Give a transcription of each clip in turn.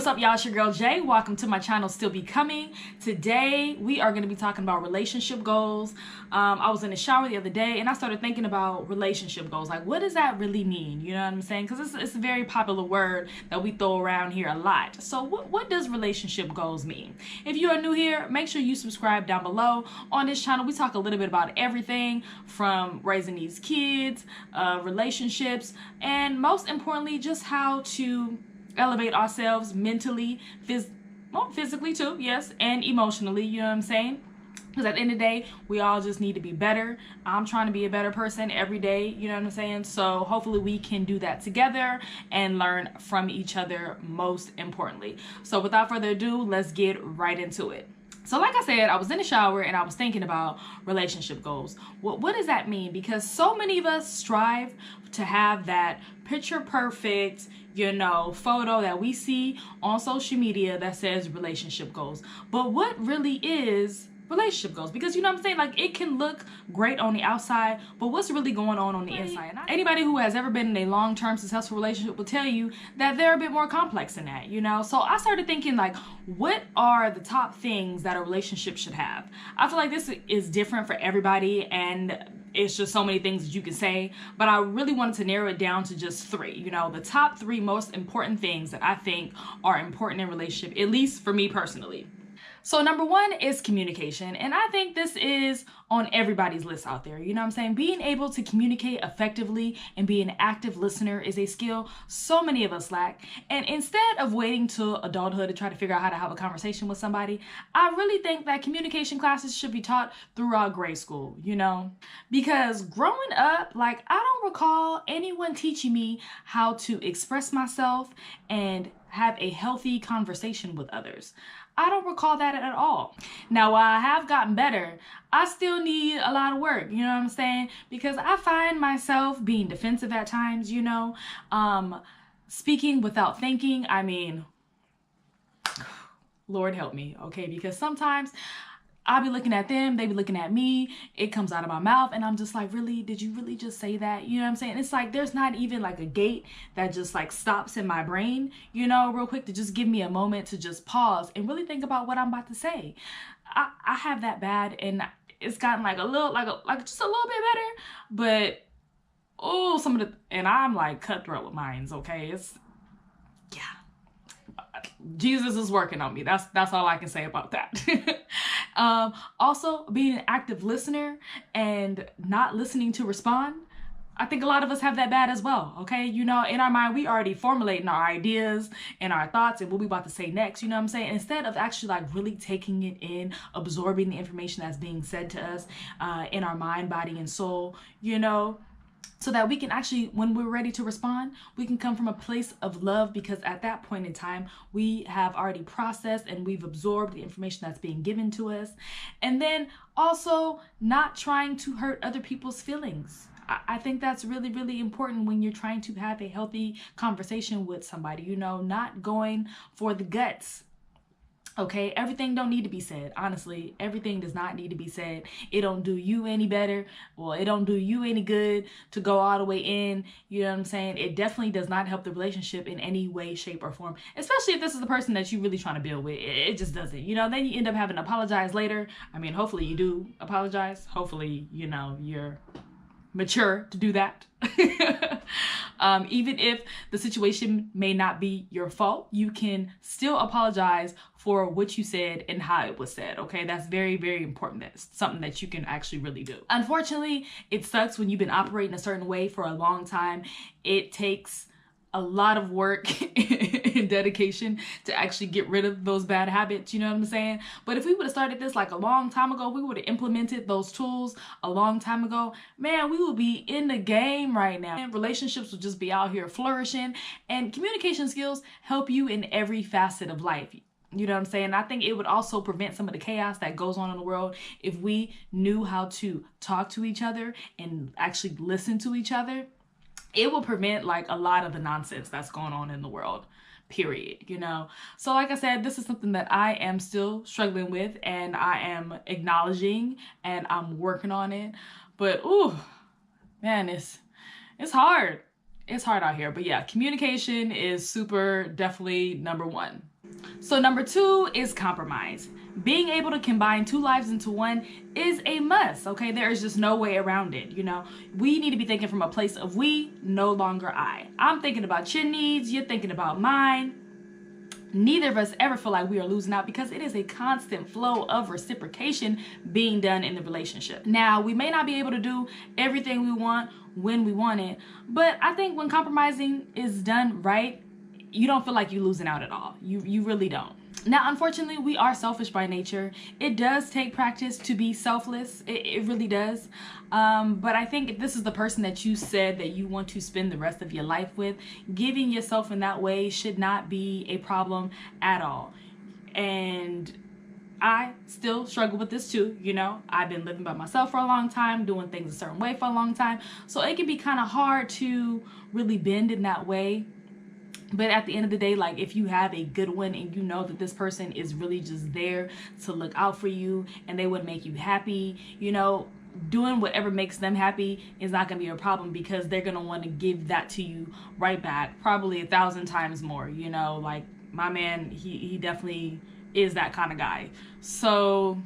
What's up, y'all? It's your girl Jay. Welcome to my channel, Still Becoming. Today we are going to be talking about relationship goals. I was in the shower the other day and I started thinking about relationship goals. Like, what does that really mean? You know what I'm saying? Because it's a very popular word that we throw around here a lot. So what does relationship goals mean? If you are new here, make sure you subscribe down below. On this channel, we talk a little bit about everything from raising these kids, relationships, and most importantly, just how to elevate ourselves mentally, physically too, yes, and emotionally, you know what I'm saying? Because at the end of the day, we all just need to be better. I'm trying to be a better person every day, you know what I'm saying? So hopefully we can do that together and learn from each other, most importantly. So without further ado, let's get right into it. So like I said, I was in the shower and I was thinking about relationship goals. What does that mean? Because so many of us strive to have that picture perfect, photo that we see on social media that says relationship goals. But what really is relationship goals? Because you know what I'm saying, like, it can look great on the outside, but what's really going on the inside? And anybody who has ever been in a long-term successful relationship will tell you that they're a bit more complex than that, So I started thinking, like, what are the top things that a relationship should have? I feel like this is different for everybody, and it's just so many things that you can say, but I really wanted to narrow it down to just three, the top three most important things that I think are important in a relationship, at least for me personally. So number one is communication. And I think this is on everybody's list out there. You know what I'm saying? Being able to communicate effectively and be an active listener is a skill so many of us lack. And instead of waiting till adulthood to try to figure out how to have a conversation with somebody, I really think that communication classes should be taught throughout grade school, Because growing up, like, I don't recall anyone teaching me how to express myself and have a healthy conversation with others. I don't recall that at all. Now, while I have gotten better, I still need a lot of work, you know what I'm saying? Because I find myself being defensive at times, speaking without thinking. I mean, Lord help me, okay? Because sometimes I'll be looking at them, they be looking at me, it comes out of my mouth, and I'm just like, really? Did you really just say that? You know what I'm saying? It's like there's not even like a gate that just like stops in my brain, real quick, to just give me a moment to just pause and really think about what I'm about to say. I have that bad, and it's gotten like a little, just a little bit better, but and I'm like cutthroat with mines, okay? Jesus is working on me. That's all I can say about that. Also, being an active listener and not listening to respond. I think a lot of us have that bad as well, okay? In our mind, we already formulating our ideas and our thoughts and what we about to say next, you know what I'm saying? Instead of actually like really taking it in, absorbing the information that's being said to us in our mind, body, and soul, so that we can actually, when we're ready to respond, we can come from a place of love, because at that point in time, we have already processed and we've absorbed the information that's being given to us. And then also not trying to hurt other people's feelings. I think that's really, really important when you're trying to have a healthy conversation with somebody, not going for the guts. Okay, everything don't need to be said. Honestly, everything does not need to be said. It don't do you any better. Well, it don't do you any good to go all the way in. You know what I'm saying? It definitely does not help the relationship in any way, shape, or form. Especially if this is the person that you really trying to build with. It just doesn't. Then you end up having to apologize later. I mean, hopefully you do apologize. Hopefully, you're mature to do that. Even if the situation may not be your fault, you can still apologize for what you said and how it was said, okay? That's very, very important. That's something that you can actually really do. Unfortunately, it sucks when you've been operating a certain way for a long time. It takes a lot of work and dedication to actually get rid of those bad habits, you know what I'm saying? But if we would have started this like a long time ago, we would have implemented those tools a long time ago, man, we would be in the game right now. And relationships would just be out here flourishing, and communication skills help you in every facet of life. You know what I'm saying? I think it would also prevent some of the chaos that goes on in the world if we knew how to talk to each other and actually listen to each other. It will prevent like a lot of the nonsense that's going on in the world, period, So like I said, this is something that I am still struggling with, and I am acknowledging, and I'm working on it. But ooh, man, it's hard. It's hard out here. But yeah, communication is super definitely number one. So number 2 is compromise. Being able to combine 2 lives into one is a must, okay? There is just no way around it, you know? We need to be thinking from a place of we, no longer I. I'm thinking about your needs, you're thinking about mine. Neither of us ever feel like we are losing out because it is a constant flow of reciprocation being done in the relationship. Now, we may not be able to do everything we want when we want it, but I think when compromising is done right, you don't feel like you're losing out at all. You really don't. Now, unfortunately, we are selfish by nature. It does take practice to be selfless. It really does. But I think if this is the person that you said that you want to spend the rest of your life with, giving yourself in that way should not be a problem at all. And I still struggle with this too, you know. I've been living by myself for a long time, doing things a certain way for a long time. So it can be kind of hard to really bend in that way. But at the end of the day, like if you have a good one and you know that this person is really just there to look out for you and they would make you happy, you know, doing whatever makes them happy is not going to be a problem because they're going to want to give that to you right back, probably 1,000 times more, you know, like my man, he definitely is that kind of guy. So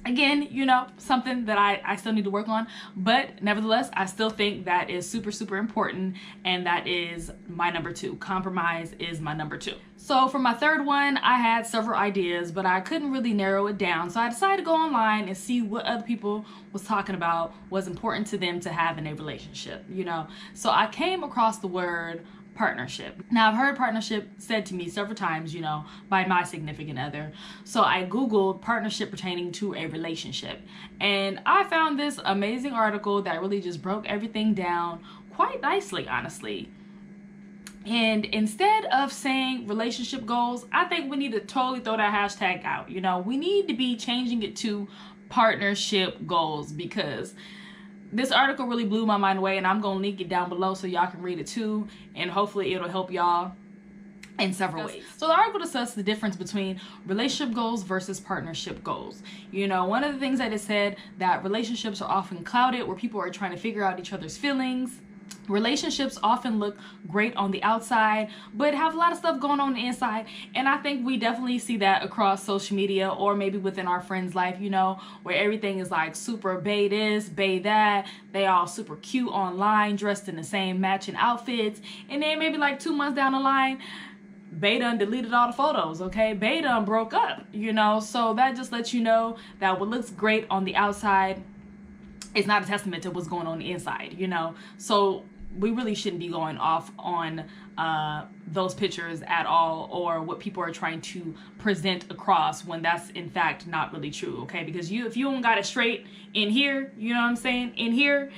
again, you know, something that I still need to work on, but nevertheless, I still think that is super, super important, and that is my number 2. Compromise is my number 2. So for my third one, I had several ideas, but I couldn't really narrow it down. So I decided to go online and see what other people was talking about was important to them to have in a relationship, you know. So I came across the word partnership. Now, I've heard partnership said to me several times, you know, by my significant other. So I Googled partnership pertaining to a relationship, and I found this amazing article that really just broke everything down quite nicely, honestly. And instead of saying relationship goals, I think we need to totally throw that hashtag out. You know, we need to be changing it to partnership goals, because this article really blew my mind away, and I'm going to link it down below so y'all can read it too, and hopefully it'll help y'all in several ways. So the article discussed the difference between relationship goals versus partnership goals. You know, one of the things that it said that relationships are often clouded, where people are trying to figure out each other's feelings. Relationships often look great on the outside, but have a lot of stuff going on the inside. And I think we definitely see that across social media, or maybe within our friends' life, you know, where everything is like super bae this, bae that. They all super cute online, dressed in the same matching outfits. And then maybe like 2 months down the line, bae done deleted all the photos, okay? Bae done broke up, you know? So that just lets you know that what looks great on the outside is not a testament to what's going on the inside, you know? So we really shouldn't be going off on those pictures at all, or what people are trying to present across, when that's in fact not really true, okay? Because if you don't got it straight in here, you know what I'm saying? In here,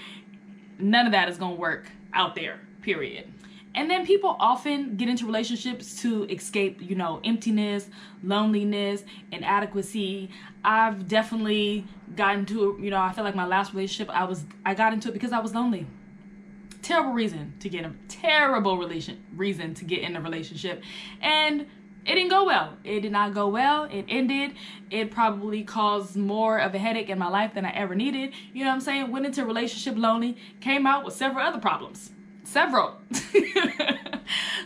none of that is gonna work out there, period. And then people often get into relationships to escape, you know, emptiness, loneliness, inadequacy. I've definitely gotten to, you know, I feel like my last relationship, I got into it because I was lonely. Terrible reason to get in a relationship, and it didn't go well. It did not go well. It ended. It probably caused more of a headache in my life than I ever needed. You know what I'm saying? Went into a relationship lonely, came out with several other problems. Several.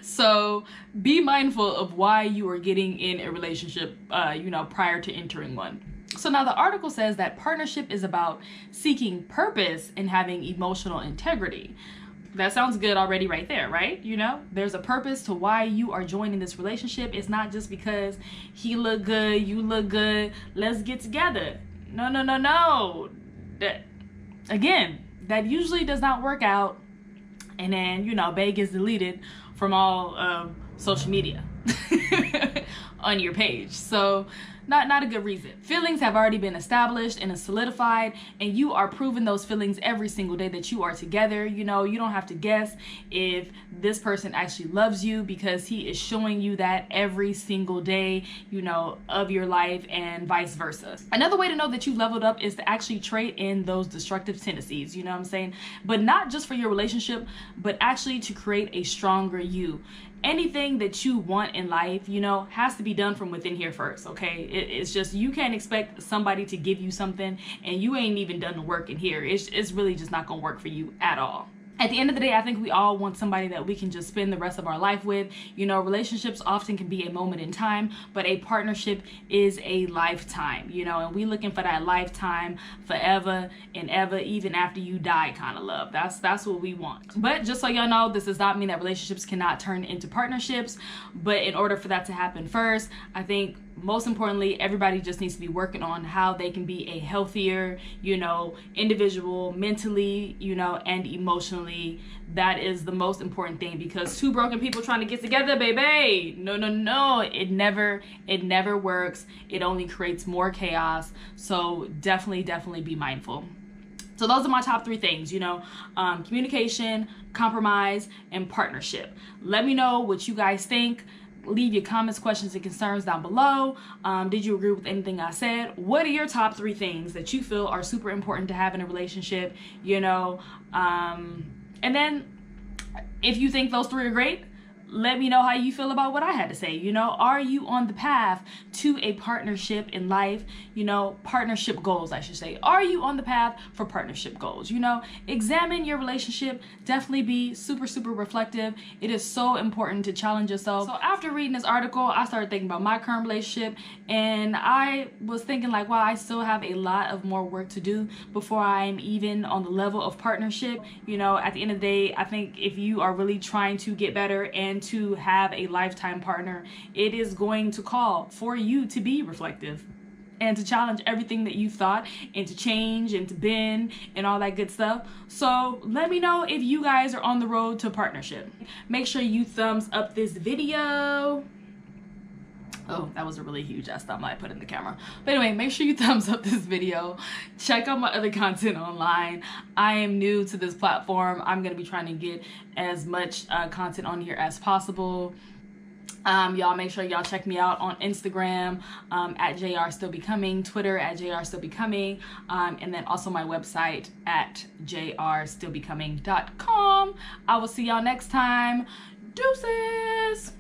So be mindful of why you are getting in a relationship, you know, prior to entering one. So now the article says that partnership is about seeking purpose and having emotional integrity. That sounds good already right there, right? You know, there's a purpose to why you are joining this relationship. It's not just because he look good, you look good, let's get together. No, no, no, no. That usually does not work out. And then, you know, bae gets deleted from all social media on your page. So not a good reason. Feelings have already been established and solidified, and you are proving those feelings every single day that you are together. You know, you don't have to guess if this person actually loves you, because he is showing you that every single day, you know, of your life, and vice versa. Another way to know that you leveled up is to actually trade in those destructive tendencies, you know what I'm saying? But not just for your relationship, but actually to create a stronger you. Anything that you want in life, you know, has to be done from within here first, okay? It's just, you can't expect somebody to give you something and you ain't even done the work in here. It's really just not gonna work for you at all. at the end of the day, I think we all want somebody that we can just spend the rest of our life with. You know, relationships often can be a moment in time, but a partnership is a lifetime, you know, and we looking for that lifetime, forever and ever, even after you die kind of love. That's what we want. But just so y'all know, this does not mean that relationships cannot turn into partnerships. But in order for that to happen first, I think most importantly, everybody just needs to be working on how they can be a healthier, you know, individual, mentally, you know, and emotionally. That is the most important thing, because two broken people trying to get together, baby, no, it never works. It only creates more chaos. So definitely be mindful. So those are my top 3 things, you know, communication, compromise, and partnership. Let me know what you guys think. Leave your comments, questions, and concerns down below. Did you agree with anything I said? What are your top 3 things that you feel are super important to have in a relationship, you know? And then if you think those 3 are great, let me know how you feel about what I had to say. You know, are you on the path to a partnership in life? You know, partnership goals, I should say. Are you on the path for partnership goals? You know, examine your relationship. Definitely be super reflective. It is so important to challenge yourself. So after reading this article, I started thinking about my current relationship, and I was thinking like, wow, I still have a lot of more work to do before I'm even on the level of partnership. You know, at the end of the day, I think if you are really trying to get better and to have a lifetime partner, it is going to call for you to be reflective and to challenge everything that you've thought, and to change and to bend and all that good stuff. So let me know if you guys are on the road to partnership. Make sure you thumbs up this video. Oh, that was a really huge ass thumb I put in the camera. But anyway, make sure you thumbs up this video. Check out my other content online. I am new to this platform. I'm going to be trying to get as much content on here as possible. Y'all make sure y'all check me out on Instagram at JRStillBecoming, Twitter at JRStillBecoming, and then also my website at JRStillBecoming.com. I will see y'all next time. Deuces!